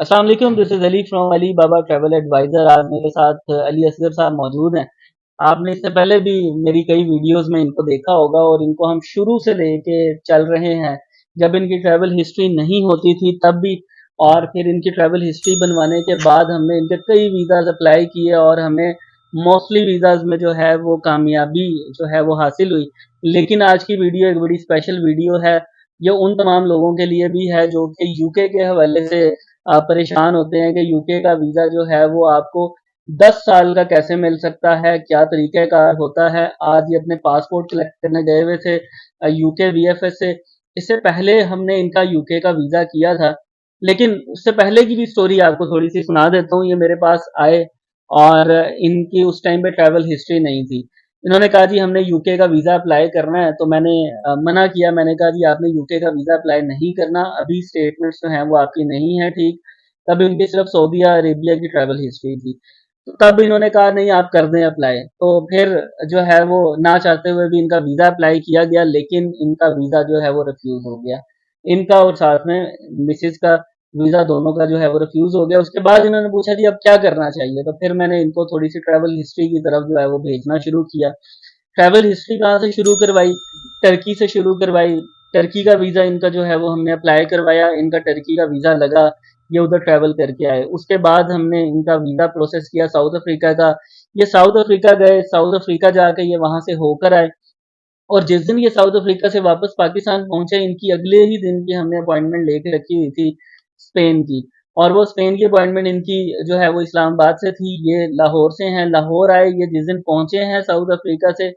अस्सलाम वालेकुम, this is Ali from Ali Baba travel advisor. आज मेरे साथ अली असगर साहब मौजूद हैं। आपने इससे पहले भी मेरी कई वीडियोस में इनको देखा होगा और इनको हम शुरू से लेके चल रहे हैं, जब इनकी ट्रैवल हिस्ट्री नहीं होती थी तब भी, और फिर इनकी ट्रैवल हिस्ट्री बनवाने के बाद हमने इनके कई वीज़ाज अप्लाई किए और हमें मोस्टली वीज़ाज में जो है वो कामयाबी जो है वो हासिल हुई। लेकिन आज की वीडियो एक बड़ी स्पेशल वीडियो है। ये उन तमाम लोगों के लिए भी है जो कि यूके के हवाले से आप परेशान होते हैं कि यूके का वीज़ा जो है वो आपको 10 साल का कैसे मिल सकता है, क्या तरीक़ाकार होता है। आज ये अपने पासपोर्ट कलेक्ट करने गए हुए थे यूके वीएफएस से। इससे पहले हमने इनका यूके का वीज़ा किया था, लेकिन उससे पहले की भी स्टोरी आपको थोड़ी-सी सुना देता हूँ। ये मेरे पास आए और इनकी उस टाइम पे ट्रैवल हिस्ट्री नहीं थी। इन्होंने कहा जी हमने यूके का वीज़ा अप्लाई करना है, तो मैंने मना किया। मैंने कहा जी आपने यूके का वीज़ा अप्लाई नहीं करना, अभी स्टेटमेंट्स जो हैं वो आपकी नहीं है ठीक। तब इनकी सिर्फ सऊदी अरेबिया की ट्रैवल हिस्ट्री थी। तो तब इन्होंने कहा नहीं आप कर दें अप्लाई। तो फिर जो है वो ना चाहते हुए भी इनका वीज़ा अप्लाई किया गया, लेकिन इनका वीज़ा जो है वो रिफ्यूज़ हो गया। इनका और साथ में मिसेज़ का वीज़ा दोनों का जो है वो रिफ्यूज़ हो गया। उसके बाद इन्होंने पूछा जी अब क्या करना चाहिए? तो फिर मैंने इनको थोड़ी-सी ट्रैवल हिस्ट्री की तरफ जो है वो भेजना शुरू किया। ट्रैवल हिस्ट्री कहाँ से शुरू करवाई? टर्की से शुरू करवाई। टर्की का वीज़ा इनका जो है वो हमने अप्लाई करवाया, इनका टर्की का वीज़ा लगा, ये उधर ट्रैवल करके आए। उसके बाद हमने इनका वीज़ा प्रोसेस किया साउथ अफ्रीका का। ये साउथ अफ्रीका गए, साउथ अफ्रीका जाके ये वहाँ से होकर आए और जिस दिन ये साउथ अफ्रीका से वापस पाकिस्तान पहुंचे, इनकी अगले ही दिन की हमने अपॉइंटमेंट लेके रखी हुई थी स्पेन की। और वो स्पेन की अपॉइंटमेंट इनकी जो है वो इस्लामाबाद से थी, ये लाहौर से हैं। लाहौर आए, ये जिस दिन पहुंचे हैं साउथ अफ्रीका से,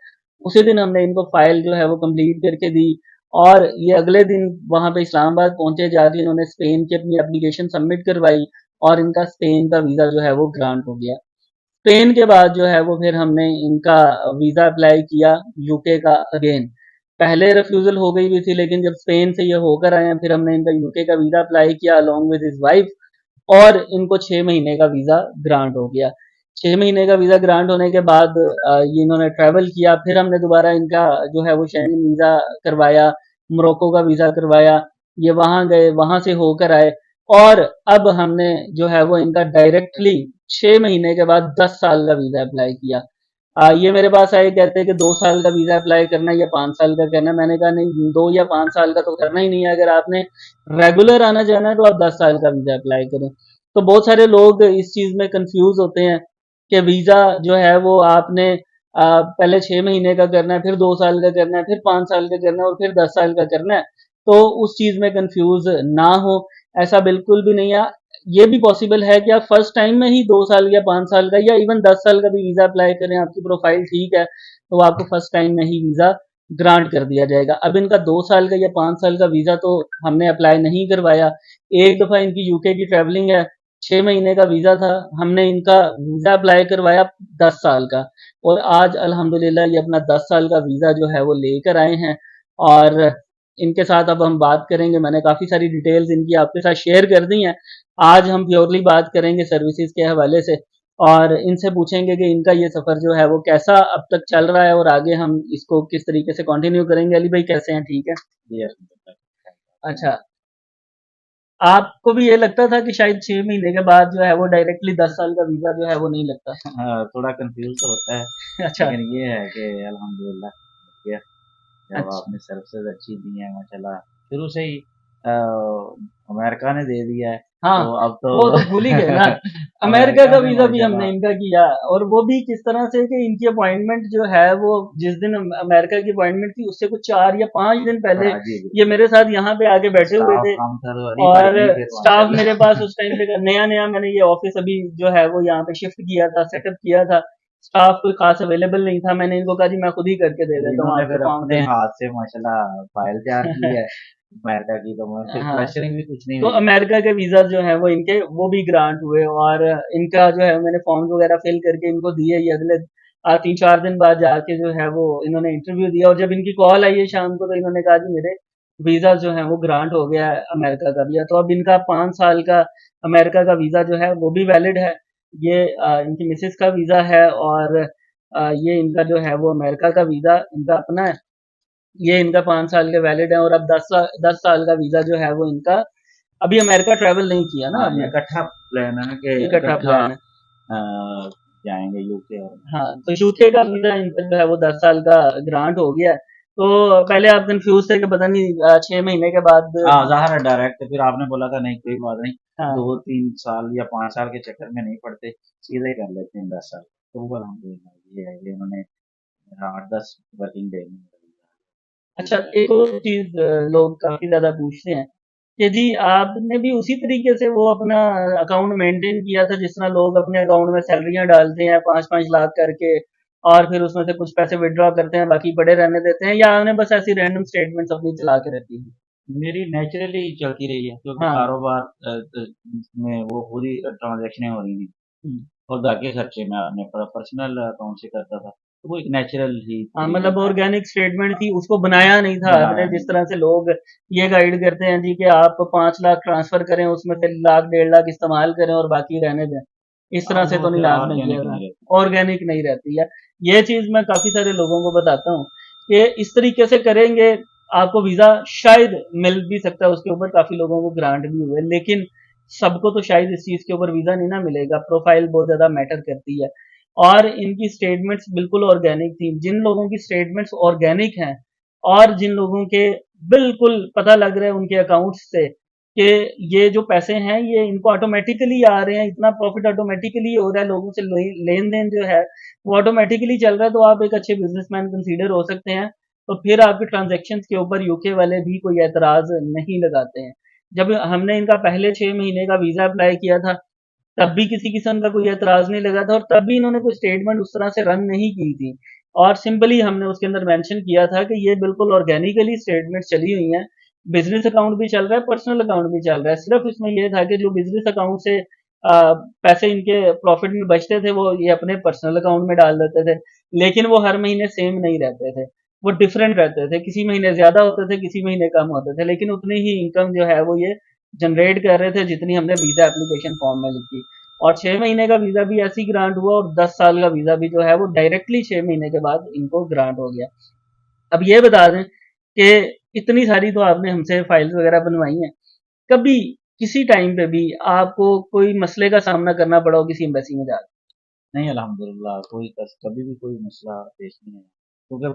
उसी दिन हमने इनको फाइल जो है वो कंप्लीट करके दी। और ये अगले दिन वहां पे इस्लामाबाद पहुंचे, जाके इन्होंने स्पेन की अपनी एप्लीकेशन सबमिट करवाई और इनका स्पेन का वीज़ा जो है वो ग्रांट हो गया। स्पेन के बाद जो है वो फिर हमने इनका वीज़ा अप्लाई किया यूके का अगेन। पहले रिफ्यूज़ल हो गई हुई थी, लेकिन जब स्पेन से ये होकर आए हैं फिर हमने इनका यूके का वीज़ा अप्लाई किया अलोंग विद हिज वाइफ, और इनको 6 महीने का वीज़ा ग्रांट हो गया। 6 महीने का वीज़ा ग्रांट होने के बाद ये इन्होंने ट्रैवल किया। फिर हमने दोबारा इनका जो है वो शेंगन वीज़ा करवाया, मोरक्को का वीज़ा करवाया। ये वहाँ गए, वहाँ से होकर आए और अब हमने जो है वो इनका डायरेक्टली 6 महीने के बाद 10 साल का वीज़ा अप्लाई किया। ये मेरे पास आए, कहते हैं कि 2 साल का वीज़ा अप्लाई करना है या 5 साल का करना है। मैंने कहा नहीं, 2 या 5 साल का तो करना ही नहीं है। अगर आपने रेगुलर आना चाहना है तो आप 10 साल का वीज़ा अप्लाई करें। तो बहुत सारे लोग इस चीज़ में कंफ्यूज होते हैं कि वीज़ा जो है वो आपने पहले 6 महीने का करना है, फिर 2 साल का करना है, फिर 5 साल का करना है और फिर 10 साल का करना है। तो उस चीज़ में कंफ्यूज ना हो, ऐसा बिल्कुल भी नहीं है। ये भी पॉसिबल है कि आप फर्स्ट टाइम में ही 2 साल या 5 साल का या इवन 10 साल का भी वीज़ा अप्लाई करें, आपकी प्रोफाइल ठीक है तो आपको फर्स्ट टाइम में ही वीज़ा ग्रांट कर दिया जाएगा। अब इनका 2 साल का या 5 साल का वीज़ा तो हमने अप्लाई नहीं करवाया। एक दफ़ा इनकी यूके की ट्रैवलिंग है, 6 महीने का वीज़ा था, हमने इनका वीज़ा अप्लाई करवाया 10 साल का, और आज अल्हम्दुलिल्लाह ये अपना 10 साल का वीज़ा जो है वो लेकर आए हैं। और इनके साथ अब हम बात करेंगे। मैंने काफ़ी सारी डिटेल्स इनकी आपके साथ शेयर कर दी हैं। आज हम प्योरली बात करेंगे सर्विसेज के हवाले से और इनसे पूछेंगे कि इनका ये सफ़र जो है वो कैसा अब तक चल रहा है और आगे हम इसको किस तरीके से कंटिन्यू करेंगे। अली भाई कैसे हैं? ठीक है? यस। अच्छा, आपको भी ये लगता था कि शायद 6 महीने के बाद जो है वो डायरेक्टली 10 साल का वीज़ा जो है वो नहीं लगता? हाँ, थोड़ा कंफ्यूज तो होता है, अच्छा। लेकिन ये है कि अल्हम्दुलिल्लाह हो गया। जब अच्छा। आपने सर्विसेज अच्छी दी हैं माशाल्लाह, शुरू से ही अमेरिका ने दे दिया है, हाँ, तो अब तो वो तो भूल ही गए ना। अमेरिका अमेरिका का ने वीज़ा भी हमने माशाल्लाह। इनका किया, और वो भी किस तरह से कि इनकी अपॉइंटमेंट जो है वो जिस दिन अमेरिका की अपॉइंटमेंट थी उससे कुछ 4 या 5 दिन पहले हाँ जी, ये बिल्कुल। मेरे साथ यहाँ पे आके बैठे हुए स्टाफ थे। कम था तो नहीं भाई और नहीं फिर स्टाफ मेरे माशाल्लाह। पास उस टाइम पे नया-नया मैंने ये ऑफिस अभी जो है वो यहाँ पे शिफ्ट किया था, सेटअप किया था। स्टाफ कोई खास अवेलेबल नहीं था। मैंने इनको कहा जी मैं खुद ही करके दे तो देता हूँ इन्होंने आपके फिर फॉर्म अपने फिल। हाथ से माशाल्लाह फाइल तैयार की है अमेरिका की, तो मैं फिर हाँ, प्रेशरिंग भी कुछ नहीं तो हुई। अमेरिका के वीज़ा जो है वो इनके वो भी ग्रांट हुए और इनका जो है मैंने फॉर्म वगैरह फिल करके इनको दिए। ये अगले 3-4 दिन बाद जाके जो है वो इन्होंने इंटरव्यू दिया, और जब इनकी कॉल आई है शाम को तो इन्होंने कहा जी मेरे वीज़ा जो है वो ग्रांट हो गया है अमेरिका का भी। तो अब इनका 5 साल का अमेरिका का वीज़ा जो है वो भी वैलिड है। ये इनकी मिसेस का वीज़ा है और ये इनका जो है वो अमेरिका का वीज़ा इनका अपना है। ये इनका 5 साल के वैलिड है और अब 10 साल का वीज़ा जो है वो इनका अभी अमेरिका ट्रैवल नहीं किया ना हाँ, आपने? इकट्ठा प्लान है कि इकट्ठा इकट्ठा प्लान है। जाएंगे यूके और हाँ, तो यूके का वीजा इनका जो है वो 10 साल का ग्रांट हो गया है। तो पहले आप कंफ्यूज थे कि पता नहीं 6 महीने के बाद। हाँ ज़ाहिर है डायरेक्ट। फिर आपने बोला था नहीं कोई बात नहीं, हाँ। 2-3 साल या 5 साल के चक्कर में नहीं पड़ते, सीधे ही कर लेते हैं 10 साल। तो वो अलहमदुलिल्लाह ये है कि उन्होंने 8-10 वर्किंग डे में अच्छा, वीजा। एक और चीज लोग काफी ज्यादा पूछते हैं कि जी आपने भी उसी तरीके से वो अपना अकाउंट मेंटेन किया था जिस तरह लोग अपने अकाउंट में सैलरियां डालते हैं 5-5 लाख करके, और फिर उसमें से कुछ पैसे विड्रॉ करते हैं बाकी पड़े रहने देते हैं, या आपने बस ऐसी रैंडम स्टेटमेंट्स अपनी चला के रखी है? मेरी नेचुरली चलती रही है क्योंकि हाँ। कारोबार में वो पूरी ट्रांजैक्शनें हो रही थी, हम्म। और बाकी खर्चे मैं अपने पर्सनल अकाउंट से करता था, तो वो एक नेचुरल ही हाँ, पूरी मतलब ऑर्गेनिक स्टेटमेंट थी, उसको बनाया नहीं था आपने बनाया जिस नहीं। तरह से लोग ये गाइड करते हैं जी कि आप 5 लाख ट्रांसफर करें, उसमें से लाख 1.5 लाख इस्तेमाल करें और बाकी रहने दें। इस तरह से वो तो नहीं फिर आपने किया ऑर्गेनिक था। नहीं रहती। ऑर्गेनिक नहीं रहती है। ये चीज मैं काफी सारे लोगों को बताता हूँ कि इस तरीके से करेंगे आपको वीजा शायद मिल भी सकता है, उसके ऊपर काफी लोगों को ग्रांट भी हुए, लेकिन सबको तो शायद इस चीज के ऊपर वीजा नहीं ना मिलेगा। प्रोफाइल बहुत ज्यादा मैटर करती है, और इनकी स्टेटमेंट्स बिल्कुल ऑर्गेनिक थी। जिन लोगों की स्टेटमेंट्स ऑर्गेनिक हैं और जिन लोगों के बिल्कुल पता लग रहा है उनके अकाउंट्स से कि ये जो पैसे हैं ये इनको ऑटोमेटिकली आ रहे हैं, इतना प्रॉफिट ऑटोमेटिकली हो रहा है, लोगों से लेन देन जो है वो ऑटोमेटिकली चल रहा है, तो आप एक अच्छे बिजनेसमैन कंसीडर हो सकते हैं। तो फिर आपके ट्रांजेक्शन के ऊपर यूके वाले भी कोई एतराज नहीं लगाते हैं। जब हमने इनका पहले 6 महीने का वीजा अप्लाई किया था तब भी किसी किस्म का कोई एतराज नहीं लगा था, और तब भी इन्होंने कोई स्टेटमेंट उस तरह से रन नहीं की थी। और सिंपली हमने उसके अंदर मेंशन किया था कि ये बिल्कुल ऑर्गेनिकली स्टेटमेंट चली हुई हैं। बिजनेस अकाउंट भी चल रहा है, पर्सनल अकाउंट भी चल रहा है, सिर्फ इसमें यह था कि जो बिजनेस अकाउंट से पैसे इनके प्रॉफिट में बचते थे वो ये अपने पर्सनल अकाउंट में डाल देते थे, लेकिन वो हर महीने सेम नहीं रहते थे, वो डिफरेंट रहते थे, किसी महीने ज्यादा होते थे किसी महीने कम होते थे, लेकिन उतनी ही इनकम जो है वो ये जनरेट कर रहे थे जितनी हमने वीजा एप्लीकेशन फॉर्म में लिखी। और 6 महीने का वीजा भी ऐसी ग्रांट हुआ, और 10 साल का वीजा भी जो है वो डायरेक्टली 6 महीने के बाद इनको ग्रांट हो गया। अब ये बता दें कि इतनी सारी तो आपने हमसे फाइल्स वगैरह बनवाई हैं, कभी किसी टाइम पे भी आपको कोई मसले का सामना करना पड़ा हो किसी एम्बेसी में जाकर? नहीं अल्हम्दुलिल्लाह कभी भी कोई मसला पेश नहीं है, क्योंकि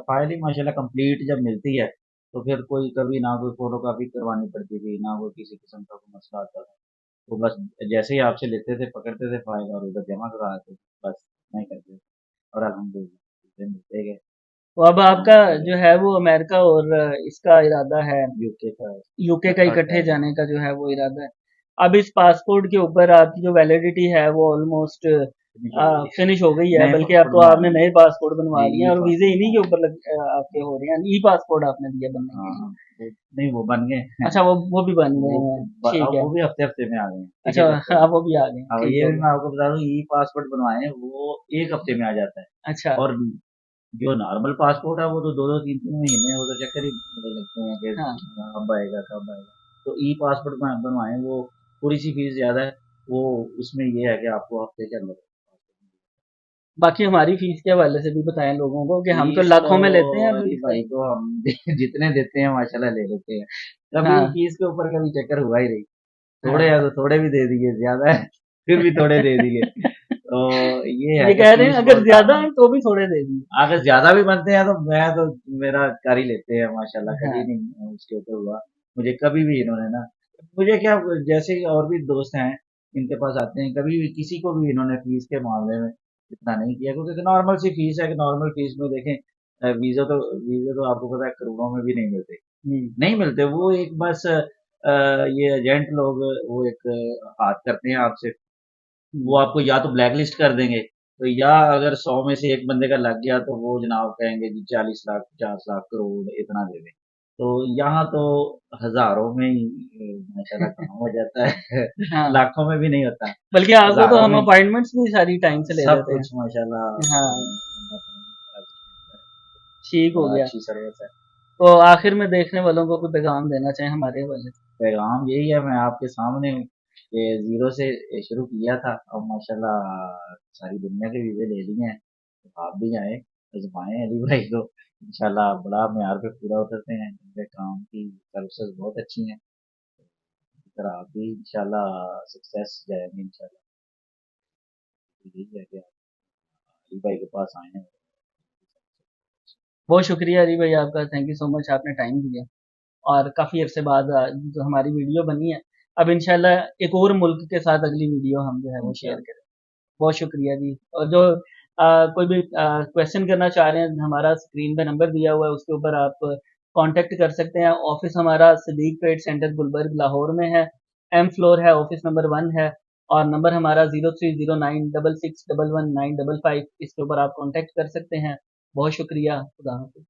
फाइल ही माशाल्लाह कंप्लीट जब मिलती है तो फिर कोई कभी ना कोई फोटो कापी करवानी पड़ती थी, ना कोई किसी किस्म का कोई मसला आता था। तो बस जैसे ही आपसे लेते थे पकड़ते थे फाइल और उधर जमा करा देते थे, बस नहीं करते थे। और अल्हम्दुलिल्लाह चीज़ें मिलते गए। तो अब आपका जो है वो अमेरिका और इसका इरादा है, यूके का यूके का इकट्ठा इकट्ठे ट्रैवल। जाने का जो है वो इरादा है। अब इस पासपोर्ट के ऊपर आपकी जो वैलिडिटी है वो ऑलमोस्ट फिनिश हो गई है। फिनिश हो गई है, नए बल्कि अब पासपोर्ट तो बनवा आपने लिए। नए पासपोर्ट बनवा जी लिए ई हैं, और वीजे पासपोर्ट इन्हीं के बनवा ऊपर आपके हो रहे हैं, ई पासपोर्ट आपने दिया बनने हाँ के लिए। हाँ नहीं वो बन गए हैं। अच्छा, वो भी बन गए हैं। ठीक अब है। वो भी हफ्ते हफ्ते में आ गए हैं, अच्छा, एक एक हफ्ते हाँ में। वो भी आ गए हैं, अब ठीक ये हो भी गया। मैं आपको बता दूं ई पासपोर्ट बनवाए हैं, वो एक हफ्ते में आ जाता है। अच्छा। और जो नॉर्मल पासपोर्ट है वो तो 2-2 3-3 महीने वो तो चक्कर ही मुझे लगते हैं कि हाँ। कब आएगा कब आएगा। तो ई पासपोर्ट बनवाए हैं, वो थोड़ी सी फीस ज़्यादा है। वो उसमें ये है कि आपको हफ्ते के अंदर बाकी हमारी फीस के हवाले से भी बताएं लोगों को कि हम तो फीस तो लाखों में लेते हैं अली अभी से। भाई को हम जितने देते हैं माशाल्लाह ले लेते हैं। कभी हाँ। फीस के ऊपर कभी चक्कर हुआ ही नहीं। थोड़े हाँ। है तो थोड़े भी दे दिए, ज्यादा है फिर भी थोड़े दे दिए। तो ये है ये कि कह रहे हैं फीस अगर बहुत ज्यादा आम है। है तो भी थोड़े दे दिए। अगर ज्यादा भी बनते हैं तो मैं तो मेरा कर ही लेते हैं माशाल्लाह, कभी हाँ। नहीं उसके ऊपर हुआ मुझे कभी भी इन्होंने ना। मुझे क्या, जैसे कि और भी दोस्त हैं इनके पास आते हैं, कभी भी किसी को भी इन्होंने फीस के मामले में इतना नहीं किया, क्योंकि नॉर्मल सी फीस है कि नॉर्मल फीस में देखें वीजा तो आपको पता है करोड़ों में भी नहीं मिलते। हम्म। नहीं मिलते वो एक बस ये एजेंट लोग वो एक बात करते हैं आपसे, वो हम्म। आपको या तो ब्लैक लिस्ट कर देंगे, तो या अगर 100 में से एक बंदे का लग गया तो वो जनाब कहेंगे जी 40 लाख 50 लाख करोड़ इतना दे दें। तो यहाँ तो हजारों में ही माशाल्लाह काम हो जाता है। हाँ, लाखों में भी नहीं होता, बल्कि आपको तो हजारों हम में ही अपॉइंटमेंट्स भी सारी टाइम से ले सब देते हैं। कुछ माशाल्लाह हाँ। ठीक हो बड़ा गया। अच्छी सर्विस है। तो आखिर में देखने वालों को कोई पैगाम देना चाहें हमारे हवाले से? पैगाम यही है, मैं आपके सामने हूँ कि जीरो से शुरू किया था, अब माशाल्लाह सारी दुनिया के वीजे ले लिए हैं। तो आप भी आए आजमाएं अली भाई को, इंशाल्लाह बड़ा म्यार पे पूरा उतरते हैं, इनके काम की सर्विसेज बहुत अच्छी हैं। तरह आप भी इंशाल्लाह सक्सेस जाएंगे इंशाल्लाह। यही है कि अली भाई के पास आए हैं। बहुत शुक्रिया अली भाई आपका, थैंक यू सो मच, आपने टाइम दिया और काफ़ी अरसे बाद जो हमारी वीडियो बनी है, अब इंशाल्लाह एक और मुल्क के साथ अगली वीडियो हम जो है वो शेयर इंशाल्लाह। करें। बहुत शुक्रिया जी। और जो कोई भी क्वेश्चन करना चाह रहे हैं, हमारा स्क्रीन पे नंबर दिया हुआ है, उसके ऊपर आप कांटेक्ट कर सकते हैं। ऑफिस हमारा सिद्दीक ट्रेड सेंटर गुलबर्ग लाहौर में है, एम फ्लोर है, ऑफिस नंबर 1 है और नंबर हमारा 0309661195। इसके ऊपर आप कांटेक्ट कर सकते हैं। बहुत शुक्रिया, खुदा हाफिज़।